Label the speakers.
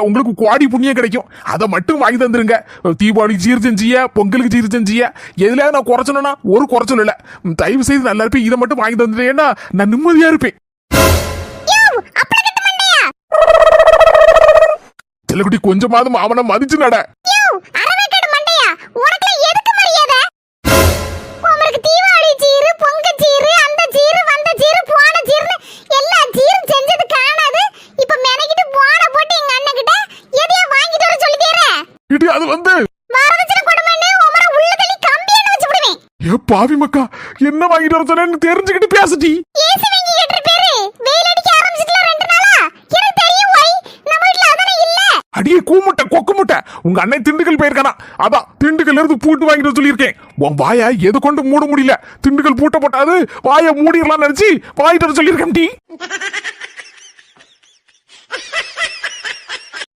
Speaker 1: உங்களுக்கு கோடி புண்ணியம் கிடைக்கும். அதை மட்டும் வாங்கி தந்துருங்க. தீபாவளி சீர் செஞ்சிய, பொங்கலுக்கு சீர் செஞ்சிய, எதுல நான் குறைச்சனா ஒரு குறைச்சல் இல்ல. தயவு செய்து நல்லா இருப்பேன். இதை மட்டும் வாங்கி தந்துட்டேன்னா நான் நிம்மதியா இருப்பேன். செல்லக்குட்டி கொஞ்சமாவது அவனை மதிச்சு நட. அது வந்து பாவி மக்கா என்ன வாங்கிட்டு வர சொன்னு தெரிஞ்சுக்கிட்டு பேசிட்டி. அடியே கூமுட்டை கொக்கு முட்டை, உங்க அண்ணன் திண்டுக்கல் போயிருக்கானா? அதான் திண்டுக்கல்ல இருந்து பூட்டு வாங்கிட்டு சொல்லியிருக்கேன். உன் வாயா எது கொண்டு மூட முடியல. திண்டுக்கல் பூட்ட போட்டாது வாய மூடிடலாம் நினைச்சு வாங்கிட்டு சொல்லியிருக்கேன்.